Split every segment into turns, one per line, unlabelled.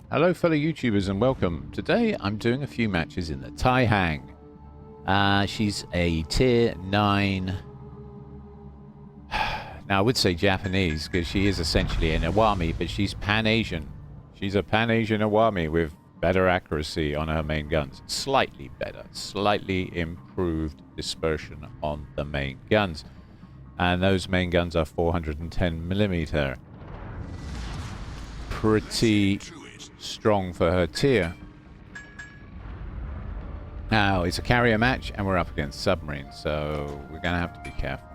Hello fellow YouTubers and welcome. Today I'm doing a few matches in the TaiHang. She's a tier 9. Now I would say Japanese because she is essentially an Awami, but she's Pan-Asian. She's a Pan-Asian Awami with better accuracy on her main guns. Slightly better, slightly improved dispersion on the main guns. And those main guns are 410mm. Pretty strong for her tier. Now it's a carrier match and we're up against submarines, so we're gonna have to be careful.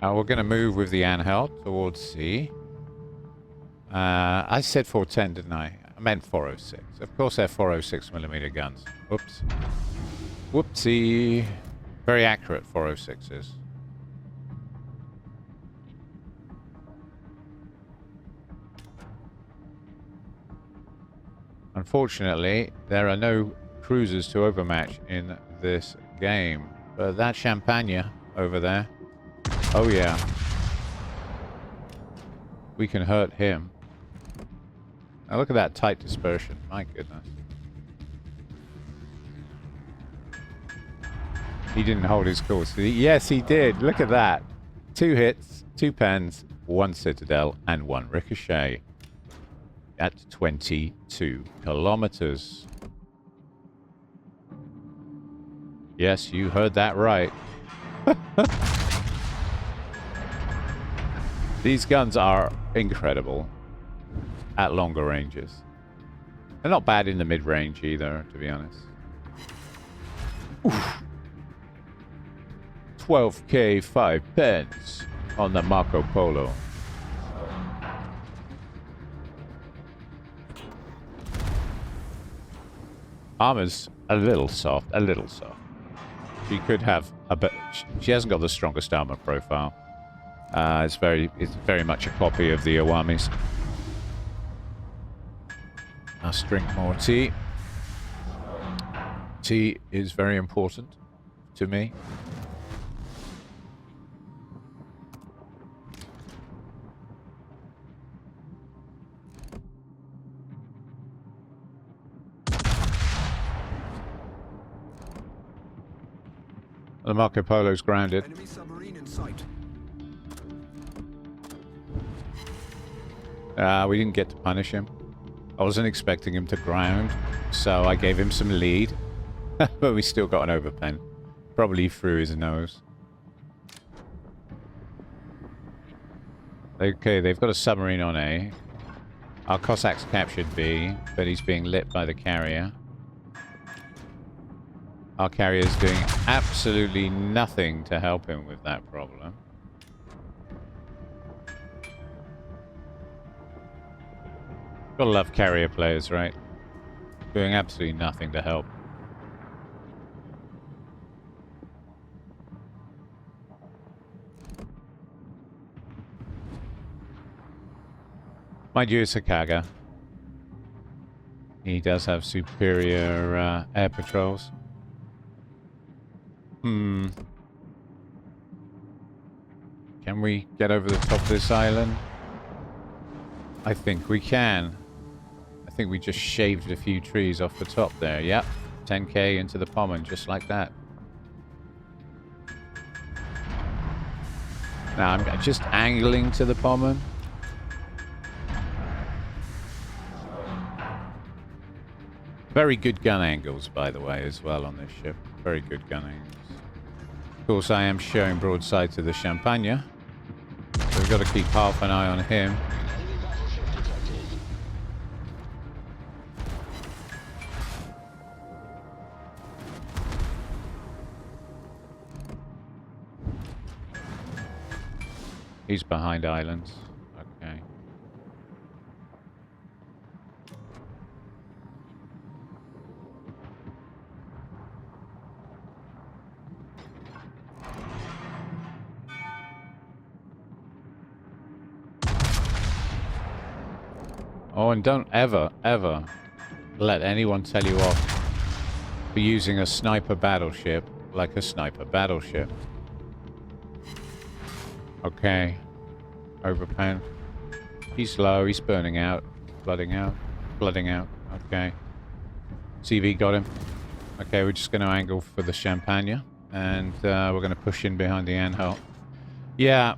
We're gonna move with the Angel towards C. I said 410, didn't I? I meant 406. Of course they're 406mm guns. Oops. Whoopsie. Very accurate 406s. Unfortunately, there are no cruisers to overmatch in this game. But that Champagne over there, oh yeah, we can hurt him. Now look at that tight dispersion, my goodness. He didn't hold his course. Yes, he did. Look at that. 2 hits, 2 pens, 1 citadel, and 1 ricochet. At 22 kilometers. Yes, you heard that right. These guns are incredible at longer ranges. They're not bad in the mid-range either, to be honest. Oof. 12k 5 pence on the Marco Polo. Armor's a little soft, a little soft. She could have a bit. She hasn't got the strongest armor profile. It's very much a copy of the Awamis. Let's drink more tea. Tea is very important to me. The Marco Polo's grounded.
Enemy submarine in sight.
We didn't get to punish him. I wasn't expecting him to ground, so I gave him some lead. But we still got an overpen. Probably through his nose. Okay, they've got a submarine on A. Our Cossacks captured B, but he's being lit by the carrier. Our carrier is doing absolutely nothing to help him with that problem. Gotta love carrier players, right? Doing absolutely nothing to help. Mind you, it's a Kaga. He does have superior air patrols. Can we get over the top of this island? I think we can. I think we just shaved a few trees off the top there. Yep. 10k into the Pommern, just like that. Now I'm just angling to the Pommern. Very good gun angles, by the way, as well on this ship. Very good gun angles. Of course, I am showing broadside to the Champagne. So we've got to keep half an eye on him. He's behind islands. Okay. Oh, and don't ever, ever let anyone tell you off for using a sniper battleship like a sniper battleship. Okay. Overpan. He's low. He's burning out. Flooding out. Flooding out. Okay. CV got him. Okay, we're just going to angle for the Champagne. And we're going to push in behind the Anhalt. Yeah.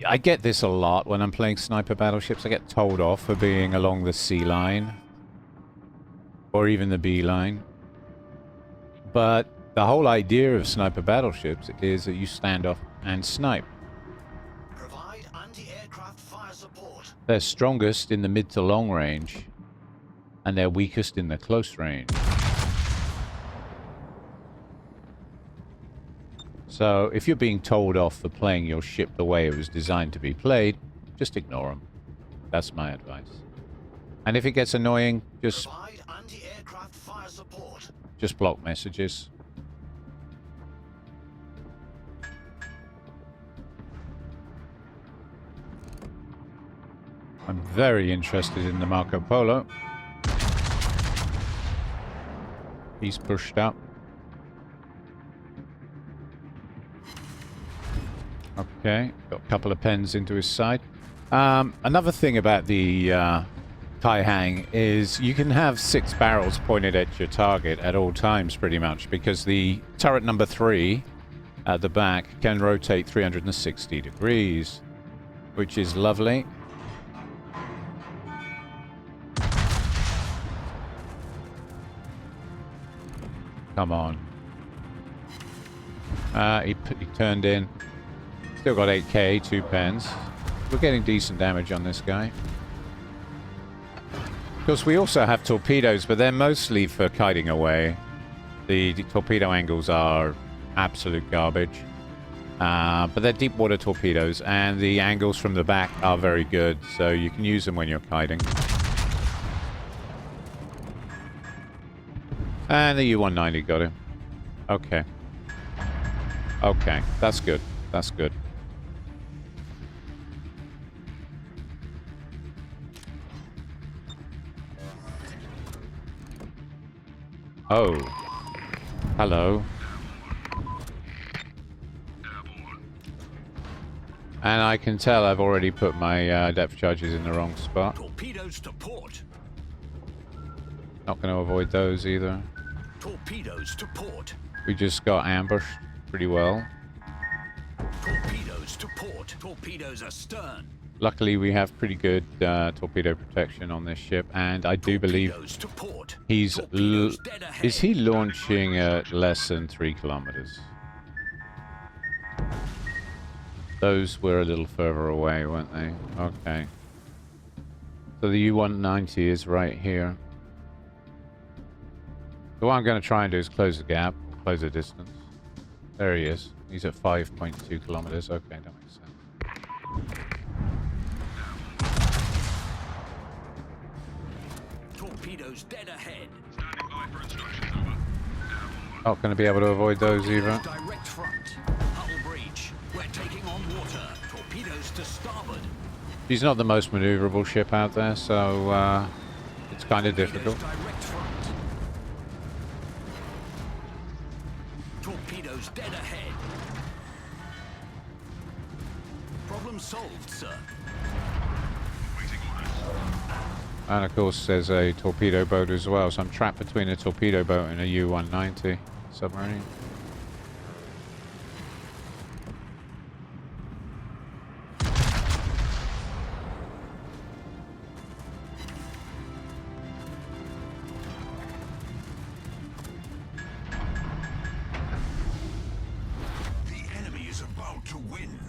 I get this a lot when I'm playing sniper battleships. I get told off for being along the C line. Or even the B line. But the whole idea of sniper battleships is that you stand off and snipe.
Provide anti-aircraft fire support.
They're strongest in the mid to long range. And they're weakest in the close range. So, if you're being told off for playing your ship the way it was designed to be played, just ignore them. That's my advice. And if it gets annoying, just
Provide anti-aircraft fire support.
Just block messages. I'm very interested in the Marco Polo. He's pushed up. Okay, got a couple of pens into his side. Another thing about the TaiHang is you can have 6 barrels pointed at your target at all times, pretty much, because the turret number 3 at the back can rotate 360 degrees, which is lovely. Come on. He turned in. Still got 8k, 2 pens. We're getting decent damage on this guy. Of course, we also have torpedoes, but they're mostly for kiting away. The torpedo angles are absolute garbage. But they're deep water torpedoes, and the angles from the back are very good, so you can use them when you're kiting. And the U-190 got him. Okay. Okay, that's good. That's good. Oh. Hello. And I can tell I've already put my depth charges in the wrong spot.
Torpedoes to port.
Not going to avoid those either.
Torpedoes to port.
We just got ambushed pretty well.
Torpedoes to port. Torpedoes astern.
Luckily, we have pretty good torpedo protection on this ship, and I do believe
To port.
he's...
Dead ahead.
Is he launching at less than 3 kilometers? Those were a little further away, weren't they? Okay. So the U-190 is right here. So what I'm going to try and do is close the gap, close the distance. There he is. He's at 5.2 kilometers. Okay, that makes sense.
Torpedoes dead ahead.
Standing by for instructions, over.
Not going to be able to avoid those either.
Direct front. Hull breach. We're taking on water. Torpedoes to starboard.
She's not the most maneuverable ship out there, so it's kind of difficult.
Direct front. Torpedoes dead ahead. Problem solved, sir.
Waiting orders.
And of course there's a torpedo boat as well, so I'm trapped between a torpedo boat and a U-190 submarine.
The enemy is about to win.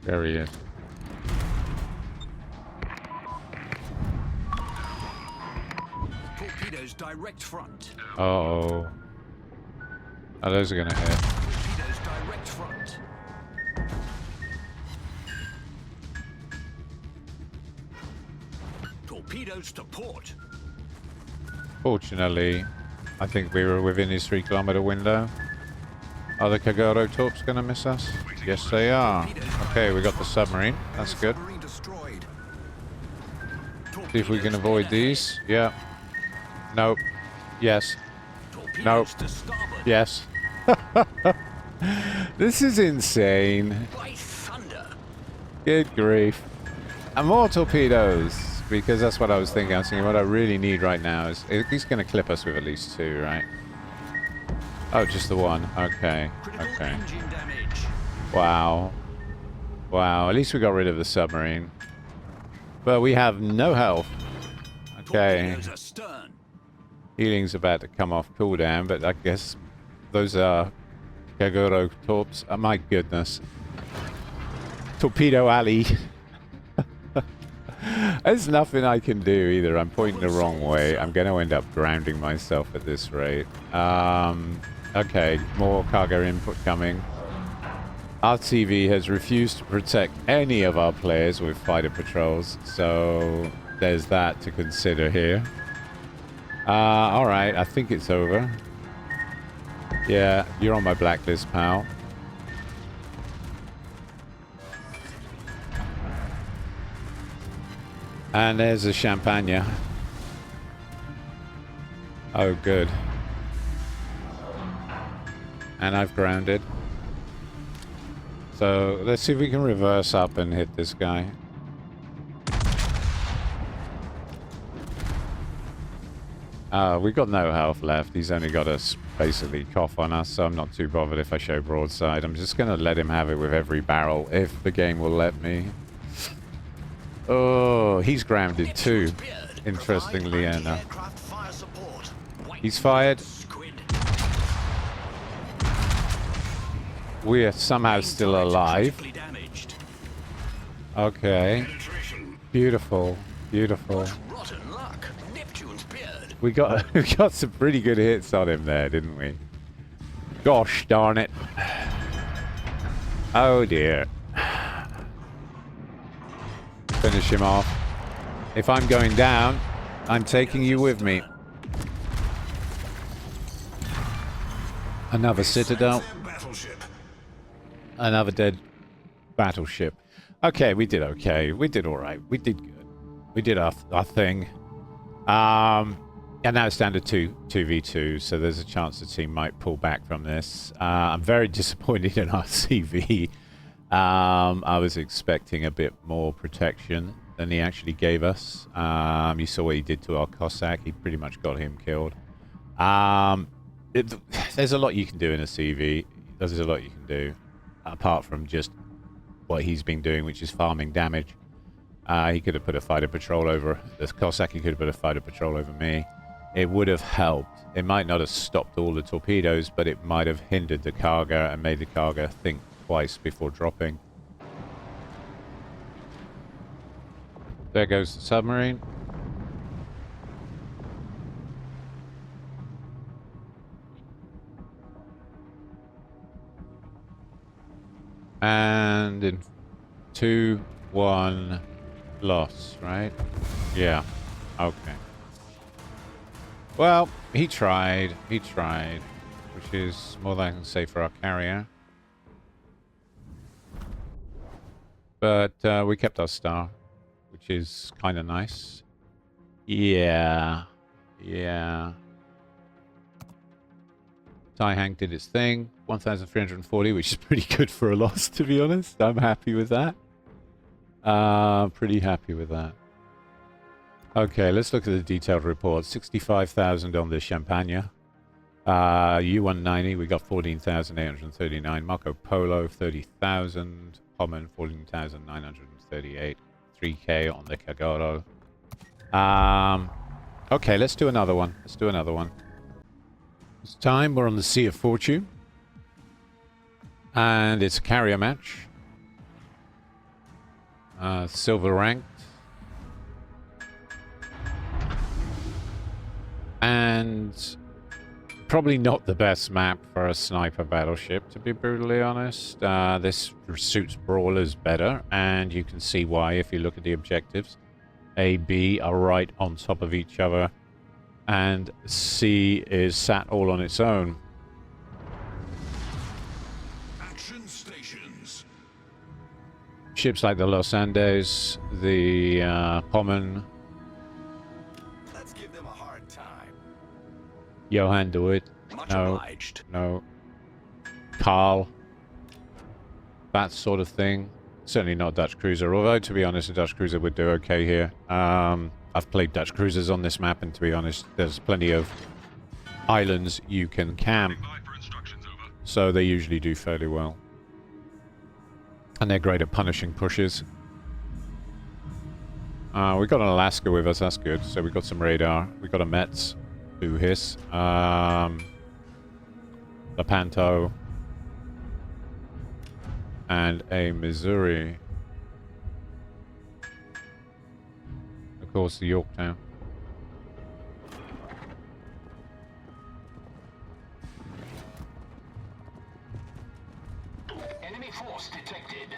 There he is.
Torpedoes direct front.
Uh-oh. Oh, those are going to hit.
Torpedoes direct front. Torpedoes to port.
Fortunately, I think we were within his 3-kilometer window. Are the Kagoro torps going to miss us? Yes, they are. Okay, we got the submarine. That's good.
Submarine destroyed.
See if we can avoid these. Yeah. Nope. Yes.
Torpedoes
Nope.
to starboard.
Yes. This is insane.
By thunder.
Good grief. And more torpedoes, because that's what I was thinking. I was thinking what I really need right now is... He's going to clip us with at least 2, right? Oh, just the one. Okay.
Critical
Okay.
engine damage.
Wow. Wow. At least we got rid of the submarine. But we have no health. Okay.
Torpedoes astern.
Healing's about to come off cooldown, but I guess those are Kaguro torps. Oh, my goodness. Torpedo alley. There's nothing I can do either. I'm pointing the wrong way. I'm going to end up grounding myself at this rate. Okay, more cargo input coming. RTV has refused to protect any of our players with fighter patrols, so there's that to consider here. Alright, I think it's over. Yeah, you're on my blacklist, pal. And there's a champagne. Oh, good. And I've grounded. So let's see if we can reverse up and hit this guy. We've got no health left. He's only got a basically cough on us, so I'm not too bothered if I show broadside. I'm just going to let him have it with every barrel, if the game will let me. Oh, he's grounded too, interestingly enough. He's fired. We are somehow still alive. Okay. Beautiful. Beautiful. We got some pretty good hits on him there, didn't we? Gosh darn it. Oh dear. Finish him off. If I'm going down, I'm taking you with me. Another citadel. Another dead battleship. Okay, we did okay. We did alright. We did good. We did our thing. And now it's down to 2v2, so there's a chance the team might pull back from this. I'm very disappointed in our CV. I was expecting a bit more protection than he actually gave us. You saw what he did to our Cossack. He pretty much got him killed. There's a lot you can do in a CV. There's a lot you can do, apart from just what he's been doing, which is farming damage. He could have put a fighter patrol over this Cossack. He could have put a fighter patrol over me. It would have helped. It might not have stopped all the torpedoes, but it might have hindered the cargo and made the cargo think twice before dropping. There goes the submarine. And in 2-1 loss, right? Yeah. Okay. Well, he tried, which is more than I can say for our carrier. But we kept our star, which is kind of nice. Yeah. TaiHang did its thing, 1,340, which is pretty good for a loss, to be honest. I'm happy with that. Pretty happy with that. Okay, let's look at the detailed report. 65,000 on the Champagne. U-190, we got 14,839. Marco Polo, 30,000. Pommern, 14,938. 3K on the Kagoro. Okay, let's do another one. It's time. We're on the Sea of Fortune. And it's a carrier match. Silver ranked. And probably not the best map for a sniper battleship, to be brutally honest. This suits brawlers better, and you can see why if you look at the objectives. A, B are right on top of each other, and C is sat all on its own.
Action stations.
Ships like the Los Andes, the Pommern,
Let's give them a hard time.
Johan do it.
Much
No.
obliged.
No. Carl. that sort of thing. Certainly not Dutch cruiser, although to be honest, a Dutch cruiser would do okay here. I've played Dutch cruisers on this map, and to be honest, there's plenty of islands you can camp, so they usually do fairly well. And they're great at punishing pushes. We've got an Alaska with us, that's good. So we've got some radar. We've got a Metz, who hiss. Lepanto. And a Missouri. Of course, the Yorktown.
Enemy force detected.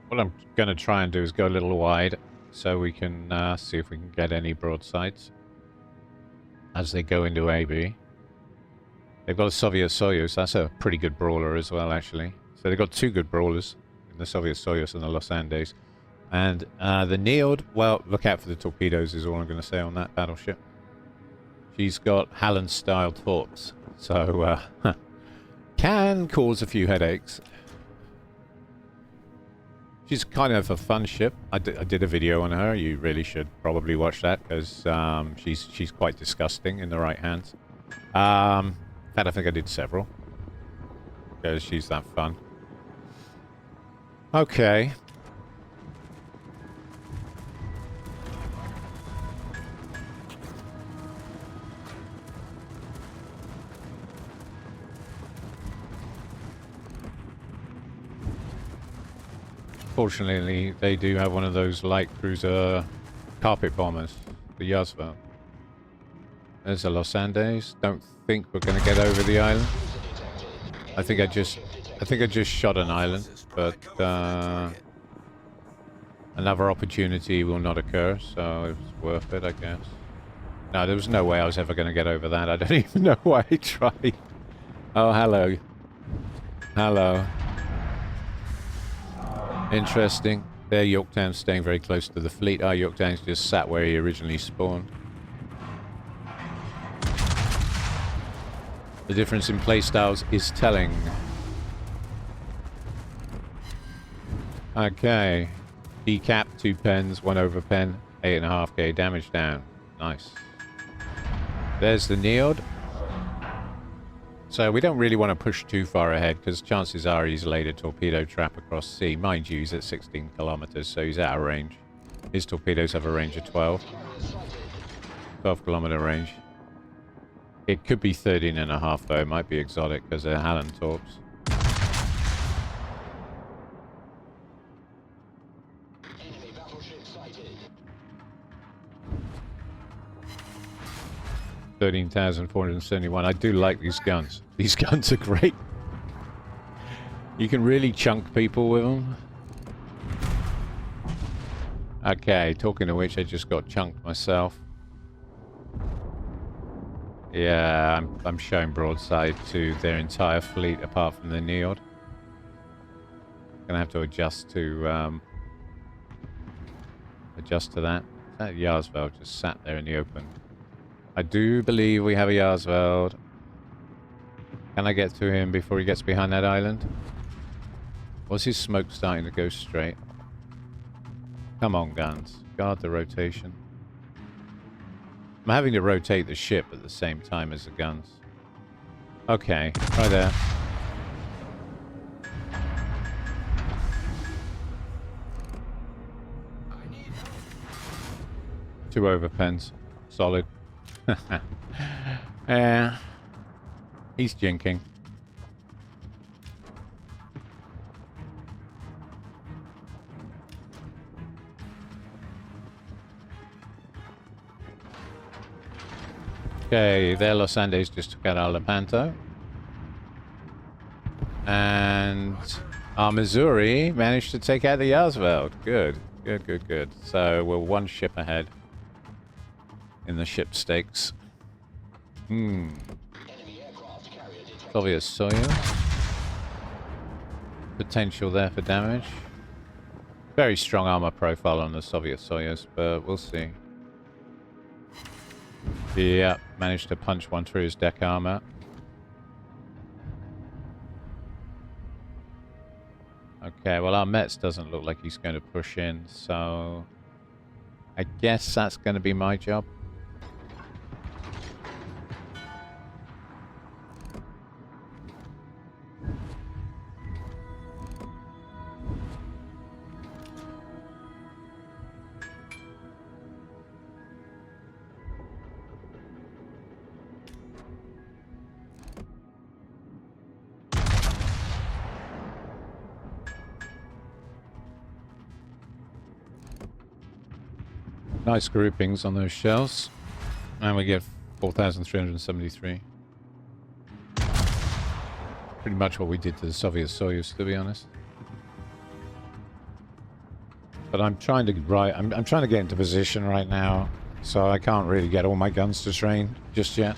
What I'm going to try and do is go a little wide so we can see if we can get any broadsides as they go into AB. They've got a Soviet Soyuz. That's a pretty good brawler as well, actually. So they've got two good brawlers in the Soviet Soyuz and the Los Andes. And the Neod, well, look out for the torpedoes is all I'm going to say on that battleship. She's got Halland-style torps, so can cause a few headaches. She's kind of a fun ship. I did a video on her. You really should probably watch that because she's quite disgusting in the right hands. In fact, I think I did several because she's that fun. Okay. Fortunately, they do have one of those light cruiser carpet bombers, the Roosevelt. There's a Los Andes. Don't think we're going to get over the island. I think I just shot an island, but another opportunity will not occur, so it's worth it, I guess. No, there was no way I was ever going to get over that. I don't even know why I tried. Oh, hello. Hello. Interesting. There, Yorktown's staying very close to the fleet. Ah, Yorktown's just sat where he originally spawned. The difference in playstyles is telling. Okay. Decap, 2 pens, 1 over pen, 8.5k damage down. Nice. There's the Neod. So we don't really want to push too far ahead because chances are he's laid a torpedo trap across sea. Mind you, he's at 16 kilometers, so he's out of range. His torpedoes have a range of 12. 12 kilometer range. It could be 13.5 though. It might be exotic because they're Halland torps.
Enemy battleship sighted.
13,471. I do like these guns. These guns are great. You can really chunk people with them. Okay, talking of which, I just got chunked myself. Yeah, I'm showing broadside to their entire fleet apart from the Neod. Gonna have to adjust to that. That Roosevelt just sat there in the open. I do believe we have a Roosevelt. Can I get to him before he gets behind that island? Was his smoke starting to go straight? Come on, guns. Guard the rotation. I'm having to rotate the ship at the same time as the guns. Okay, right there. Two overpens. Solid. Yeah. He's jinking. Okay, there Los Andes just took out our Lepanto. And our Missouri managed to take out the Roosevelt. Good, good, good, good. So we're one ship ahead in the ship stakes. Soviet Soyuz. Potential there for damage. Very strong armor profile on the Soviet Soyuz, but we'll see. Yeah, managed to punch one through his deck armor. Okay, well our Mets doesn't look like he's going to push in, so I guess that's going to be my job. Nice groupings on those shells. And we get 4,373. Pretty much what we did to the Soviet Soyuz, to be honest. But I'm trying to I'm trying to get into position right now, so I can't really get all my guns to train just yet.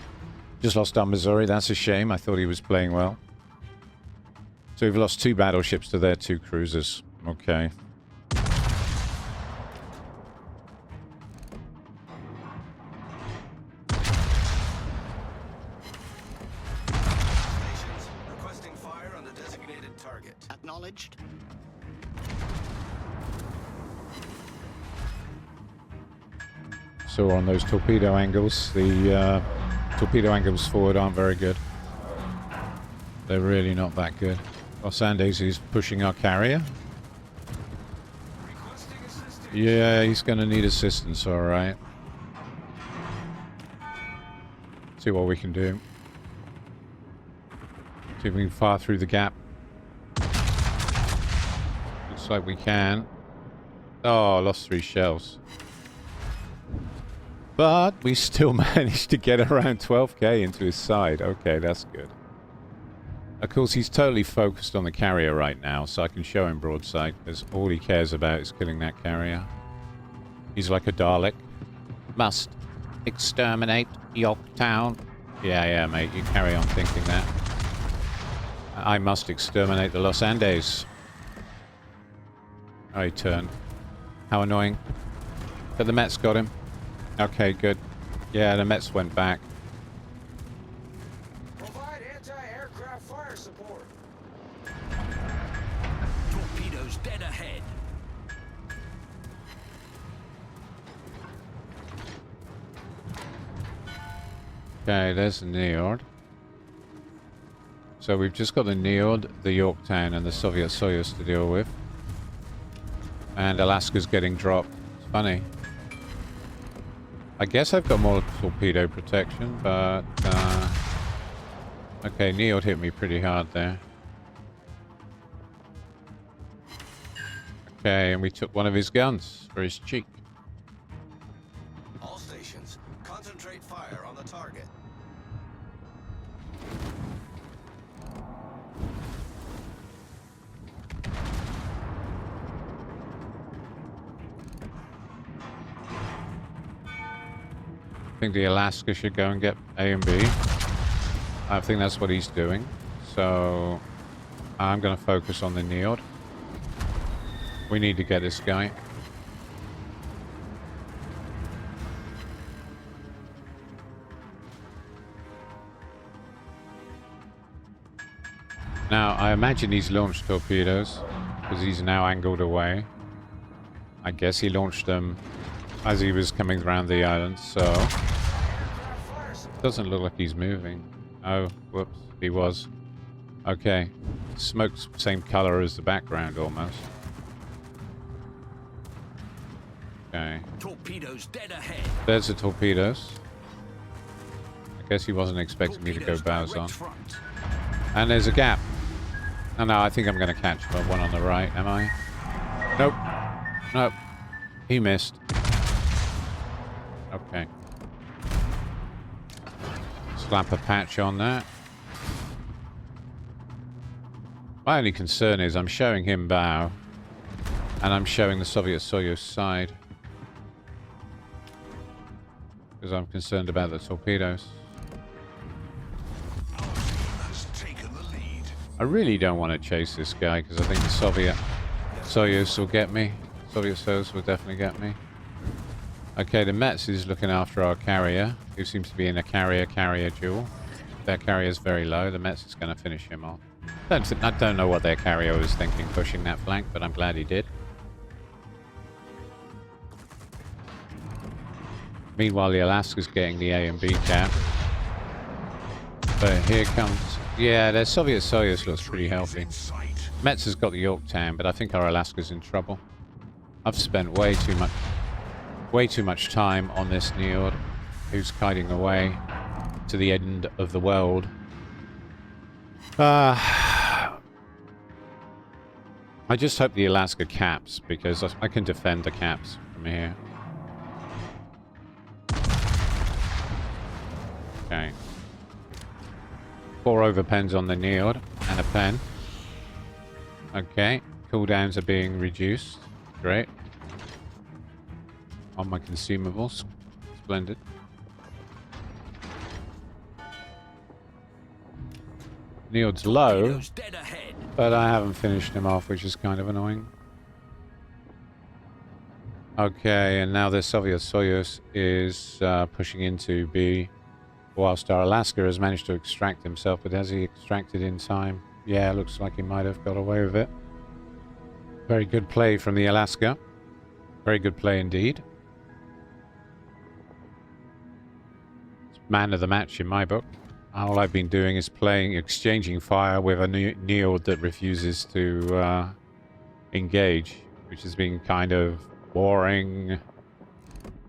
Just lost our Missouri, that's a shame. I thought he was playing well. So we've lost 2 battleships to their 2 cruisers. Okay.
Requesting fire on the designated target. Acknowledged.
So on those torpedo angles, the torpedo angles forward aren't very good. They're really not that good. Los Andes is pushing our carrier. Yeah, he's going to need assistance, alright. See what we can do. See if we can fire through the gap. Looks like we can. Oh, lost 3 shells. But we still managed to get around 12k into his side. Okay, that's good. Of course, he's totally focused on the carrier right now, so I can show him broadside, because all he cares about is killing that carrier. He's like a Dalek. Must exterminate Yorktown. Yeah, mate, you carry on thinking that. I must exterminate the Los Andes. Oh, he turned. How annoying. But the Mets got him. Okay, good. Yeah, the Mets went back.
Provide anti-aircraft fire support.
Torpedoes dead ahead.
Okay, there's the Neord. So we've just got the Neord, the Yorktown, and the Soviet Soyuz to deal with. And Alaska's getting dropped. It's funny. I guess I've got more torpedo protection, but... okay, Neord hit me pretty hard there. Okay, and we took one of his guns for his cheek.
All stations, concentrate fire on the target.
I think the Alaska should go and get A and B. I think that's what he's doing. So I'm going to focus on the Neord. We need to get this guy. Now, I imagine he's launched torpedoes because he's now angled away. I guess he launched them as he was coming around the island, so... Doesn't look like he's moving. Oh, whoops, he was. Okay. Smoke's same color as the background, almost. Okay.
Torpedoes dead ahead.
There's the torpedoes. I guess he wasn't expecting me to go bows on. And there's a gap. Oh no, I think I'm going to catch the one on the right, am I? Nope. Nope. He missed. Okay. Slap a patch on that. My only concern is I'm showing him bow, and I'm showing the Soviet Soyuz side. Because I'm concerned about the torpedoes.
Our team has taken the lead.
I really don't want to chase this guy, because I think the Soviet Soyuz will get me. Soviet Soviets will definitely get me. Okay, the Mets is looking after our carrier, who seems to be in a carrier-carrier duel. Their carrier is very low. The Mets is going to finish him off. I don't know what their carrier was thinking pushing that flank, but I'm glad he did. Meanwhile, the Alaska's getting the A and B cap. But here comes... Yeah, their Soviet Soyuz looks pretty healthy. Mets has got the Yorktown, but I think our Alaska's in trouble. I've spent way too much time on this Njord, who's kiting away to the end of the world. I just hope the Alaska caps, because I can defend the caps from here. Okay. 4 overpens on the Njord and a pen. Okay. Cooldowns are being reduced. Great. On my consumables. Splendid. Njord's low,
Torpedoes dead ahead.
but I haven't finished him off, which is kind of annoying. Okay, and now the Soviet Soyuz is pushing into B, whilst our Alaska has managed to extract himself, but has he extracted in time? Yeah, looks like he might have got away with it. Very good play from the Alaska. Very good play indeed. It's man of the match in my book. All I've been doing is exchanging fire with a Njord that refuses to engage, which has been kind of boring.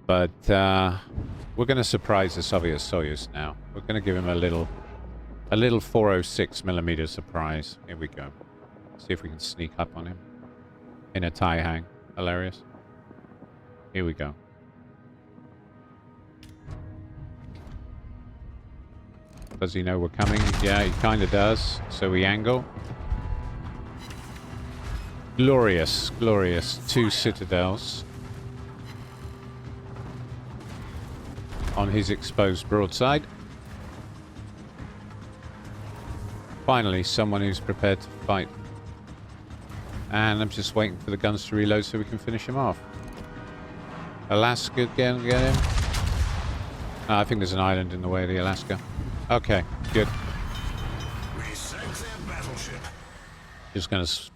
But we're going to surprise the Soviet Soyuz now. We're going to give him a little 406mm surprise. Here we go. See if we can sneak up on him in a TaiHang. Hilarious. Here we go. Does he know we're coming? Yeah, he kind of does. So we angle. Glorious, glorious. 2 citadels on his exposed broadside. Finally, someone who's prepared to fight. And I'm just waiting for the guns to reload so we can finish him off. Alaska again, get him. I think there's an island in the way of the Alaska. Okay, good.
We sank their battleship.
Just going to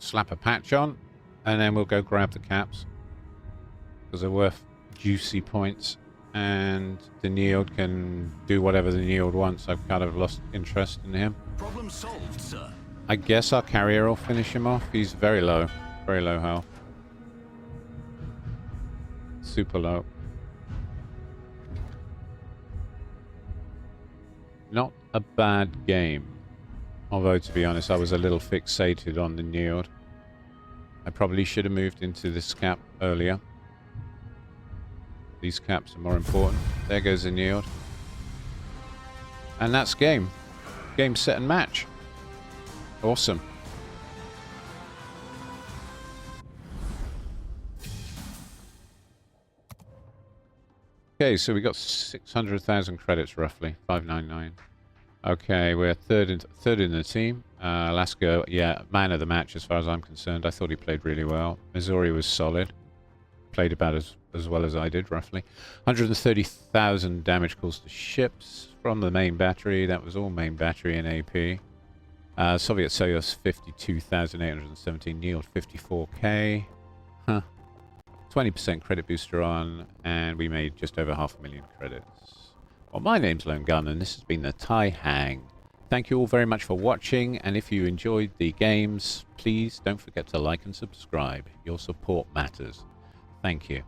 slap a patch on, and then we'll go grab the caps. Because they're worth juicy points. And the Njord can do whatever the Njord wants. I've kind of lost interest in him.
Problem solved, sir.
I guess our carrier will finish him off. He's very low health. Super low. Not a bad game. Although, to be honest, I was a little fixated on the Njord. I probably should have moved into this cap earlier. These caps are more important. There goes the Njord. And that's game. Game, set, and match. Awesome. Okay, so we got 600,000 credits roughly, 599. Okay, we're third in the team. Alaska, yeah, man of the match as far as I'm concerned. I thought he played really well. Missouri was solid. Played about as well as I did, roughly. 130,000 damage caused to ships from the main battery. That was all main battery and AP. Soviet Soyuz 52,817. Njord 54k. Huh. 20% credit booster on, and we made just over 500,000 credits. Well, my name's Lonegun, and this has been the TaiHang. Thank you all very much for watching, and if you enjoyed the games, please don't forget to like and subscribe. Your support matters. Thank you.